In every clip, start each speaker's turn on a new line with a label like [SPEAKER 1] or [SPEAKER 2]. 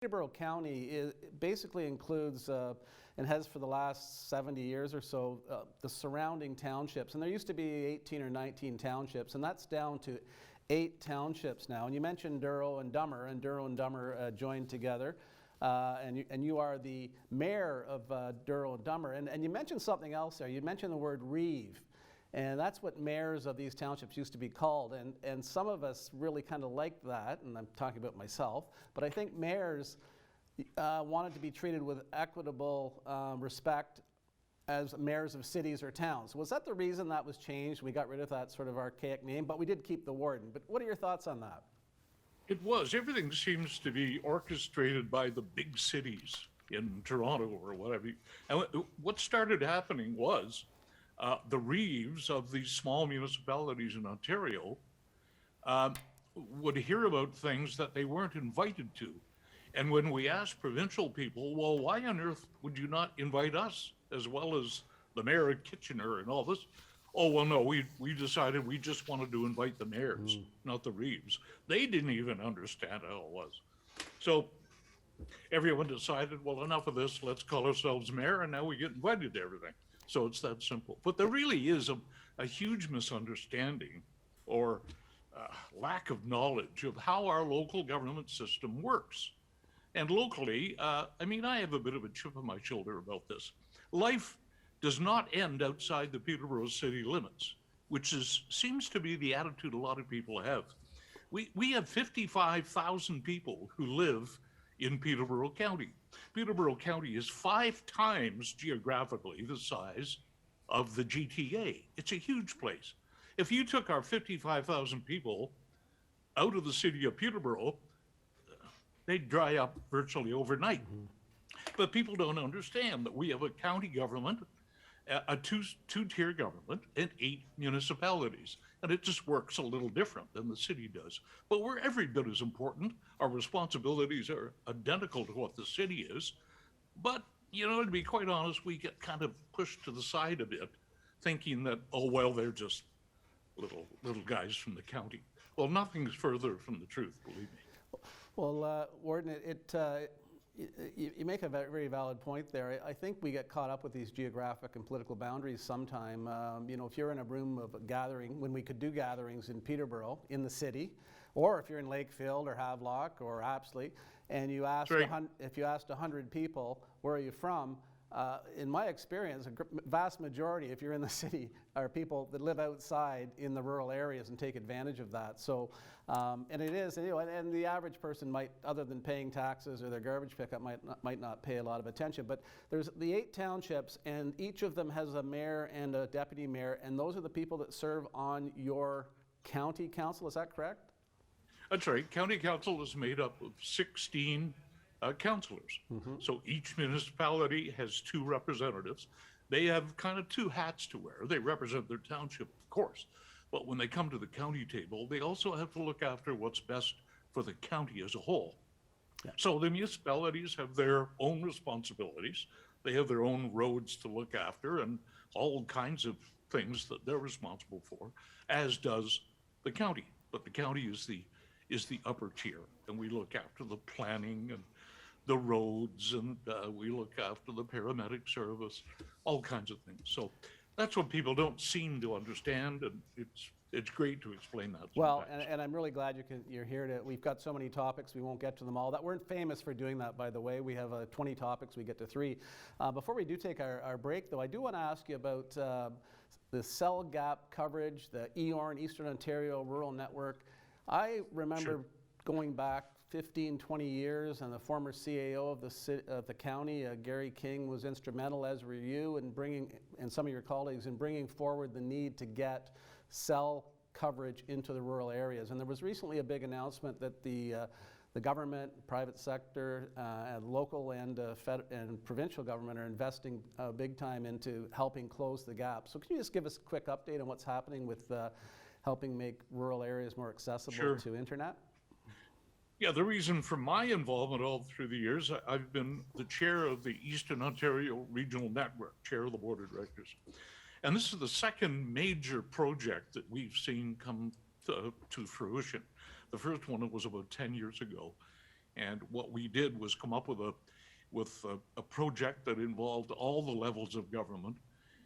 [SPEAKER 1] Peterborough County basically includes, and has for the last 70 years or so, the surrounding townships. And there used to be 18 or 19 townships, and that's down to 8 townships now. And you mentioned Douro and Dummer, and Douro and Dummer joined together. And you are the mayor of Douro and Dummer. And you mentioned something else there. You mentioned the word reeve. And that's what mayors of these townships used to be called. And some of us really kind of liked that, and I'm talking about myself, but I think mayors wanted to be treated with equitable respect as mayors of cities or towns. Was that the reason that was changed? We got rid of that sort of archaic name, but we did keep the warden. But what are your thoughts on that?
[SPEAKER 2] It was. Everything seems to be orchestrated by the big cities in Toronto or whatever. And what started happening was the reeves of these small municipalities in Ontario would hear about things that they weren't invited to. And when we asked provincial people, well, why on earth would you not invite us as well as the mayor of Kitchener and all this? Oh, well, no, we decided we just wanted to invite the mayors, not the reeves. They didn't even understand how it was. So everyone decided, well, enough of this, let's call ourselves mayor, and now we get invited to everything. So it's that simple. But there really is a huge misunderstanding or lack of knowledge of how our local government system works. And locally, I mean, I have a bit of a chip on my shoulder about this. Life does not end outside the Peterborough city limits, which seems to be the attitude a lot of people have. We have 55,000 people who live in Peterborough County. Peterborough County is 5 times geographically the size of the GTA. It's a huge place. If you took our 55,000 people out of the city of Peterborough, they'd dry up virtually overnight. But people don't understand that we have a county government, a two-tier government, and 8 municipalities. And it just works a little different than the city does. But we're every bit as important. Our responsibilities are identical to what the city is. But, you know, to be quite honest, we get kind of pushed to the side a bit, thinking that, oh, well, they're just little guys from the county. Well, nothing's further from the truth, believe me.
[SPEAKER 1] Well, Warden, you make a very valid point there. I think we get caught up with these geographic and political boundaries sometime. You know, if you're in a room of a gathering, when we could do gatherings in Peterborough, in the city, or if you're in Lakefield or Havelock or Apsley, and you asked if you asked 100 people, where are you from? In my experience, a vast majority, if you're in the city, are people that live outside in the rural areas and take advantage of that. So, and it is, you know, and the average person might, other than paying taxes or their garbage pickup, might not pay a lot of attention. But there's the 8 townships, and each of them has a mayor and a deputy mayor, and those are the people that serve on your county council. Is that correct?
[SPEAKER 2] That's right. County council is made up of 16 councillors. So each municipality has 2 representatives. They have kind of 2 hats to wear. They represent their township, of course, but when they come to the county table, they also have to look after what's best for the county as a whole. Yeah. So the municipalities have their own responsibilities. They have their own roads to look after and all kinds of things that they're responsible for, as does the county. But the county is the upper tier, and we look after the planning and the roads, and we look after the paramedic service, all kinds of things. So that's what people don't seem to understand, and it's great to explain that.
[SPEAKER 1] Well, and I'm really glad you're here. We've got so many topics, we won't get to them all. We're famous for doing that, by the way. We have 20 topics, we get to 3. Before we do take our break, though, I do want to ask you about the cell gap coverage, the EORN, Eastern Ontario Rural Network. I remember going back 15, 20 years, and the former CAO of the county, Gary King, was instrumental, as were you, in bringing, and some of your colleagues, in bringing forward the need to get cell coverage into the rural areas. And there was recently a big announcement that the government, private sector, local and provincial government are investing big time into helping close the gap. So can you just give us a quick update on what's happening with helping make rural areas more accessible to internet?
[SPEAKER 2] Yeah, the reason for my involvement all through the years, I've been the chair of the Eastern Ontario Regional Network, chair of the board of directors. And this is the second major project that we've seen come to fruition. The first one was about 10 years ago. And what we did was come up with a project that involved all the levels of government,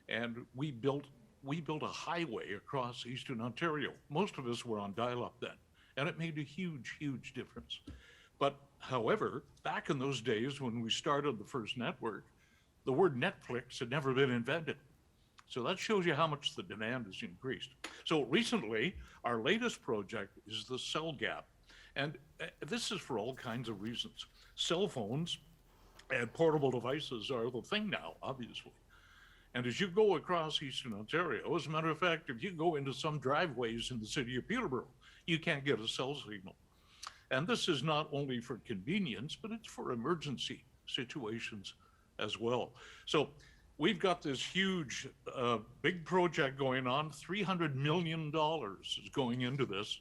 [SPEAKER 2] and we built a highway across Eastern Ontario. Most of us were on dial-up then, and it made a huge, huge difference. But however, back in those days when we started the first network, the word Netflix had never been invented. So that shows you how much the demand has increased. So recently, our latest project is the cell gap. And this is for all kinds of reasons. Cell phones and portable devices are the thing now, obviously. And as you go across Eastern Ontario, as a matter of fact, if you go into some driveways in the city of Peterborough, you can't get a cell signal. And this is not only for convenience, but it's for emergency situations as well. So we've got this huge, big project going on. $300 million is going into this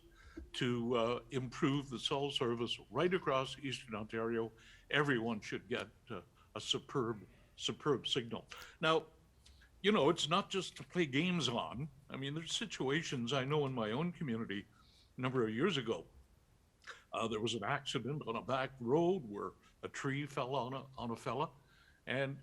[SPEAKER 2] to improve the cell service right across Eastern Ontario. Everyone should get a superb signal. Now, you know, it's not just to play games on. I mean, there's situations I know in my own community a number of years ago. There was an accident on a back road where a tree fell on a fella, and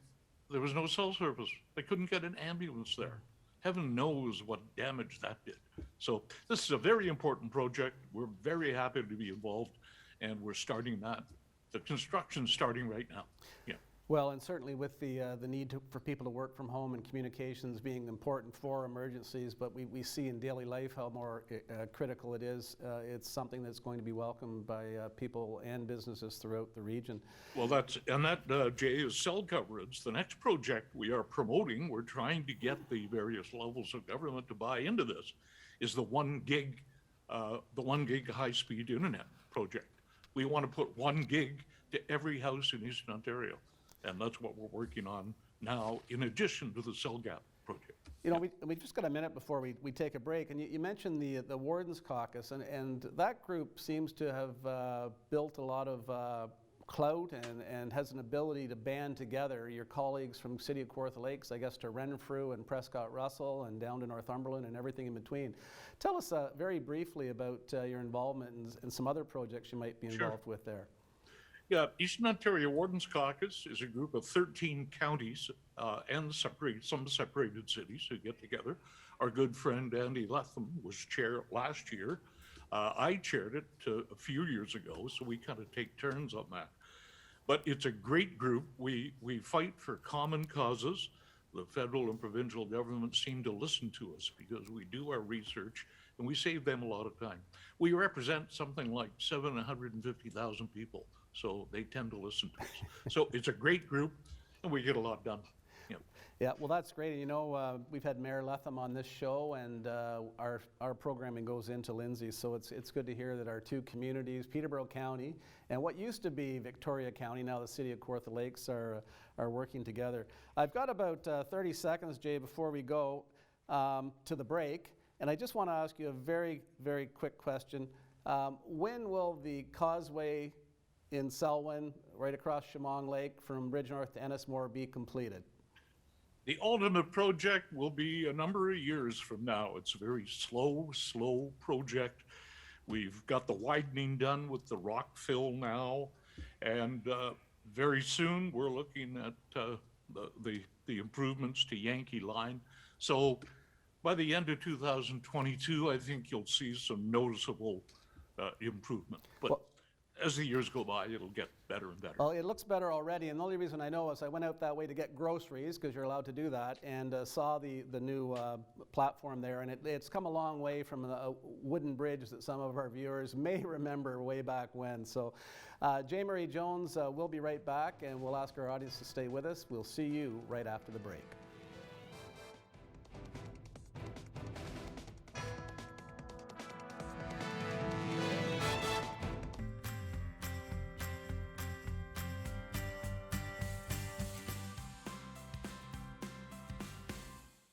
[SPEAKER 2] there was no cell service. They couldn't get an ambulance there. Heaven knows what damage that did. So this is a very important project. We're very happy to be involved, and we're starting that. The construction's starting right now. Yeah.
[SPEAKER 1] Well, and certainly with the need for people to work from home and communications being important for emergencies, but we see in daily life how more critical it is. It's something that's going to be welcomed by people and businesses throughout the region.
[SPEAKER 2] Well, that, Jay, is cell coverage. The next project we are promoting, we're trying to get the various levels of government to buy into this, is the 1 gig high-speed internet project. We want to put 1 gig to every house in Eastern Ontario. And that's what we're working on now, in addition to the cell gap project.
[SPEAKER 1] You know, we just got a minute before we take a break, and you mentioned the Wardens Caucus, and that group seems to have built a lot of clout and has an ability to band together your colleagues from City of Kawartha Lakes, I guess, to Renfrew and Prescott Russell and down to Northumberland and everything in between. Tell us very briefly about your involvement in some other projects you might be involved with there.
[SPEAKER 2] Yeah, Eastern Ontario Wardens Caucus is a group of 13 counties and some separated cities who get together. Our good friend Andy Letham was chair last year. I chaired it a few years ago, so we kind of take turns on that. But it's a great group. We fight for common causes. The federal and provincial governments seem to listen to us because we do our research and we save them a lot of time. We represent something like 750,000 people. So they tend to listen to us. So it's a great group, and we get a lot done. Yeah.
[SPEAKER 1] Yeah, well, that's great. And you know, we've had Mayor Letham on this show, and our programming goes into Lindsay. So it's good to hear that our two communities, Peterborough County and what used to be Victoria County, now the City of Kawartha Lakes, are working together. I've got about 30 seconds, Jay, before we go to the break, and I just want to ask you a very, very quick question. When will the causeway in Selwyn, right across Chemong Lake from Bridgenorth to Ennismore, be completed?
[SPEAKER 2] The ultimate project will be a number of years from now. It's a very slow project. We've got the widening done with the rock fill now, and very soon we're looking at the improvements to Yankee Line. So by the end of 2022, I think you'll see some noticeable improvement. But as the years go by, it'll get better and better.
[SPEAKER 1] Well, it looks better already, and the only reason I know is I went out that way to get groceries, because you're allowed to do that, and saw the new platform there, and it's come a long way from a wooden bridge that some of our viewers may remember way back when. So Jay Murray Jones, we'll be right back, and we'll ask our audience to stay with us. We'll see you right after the break.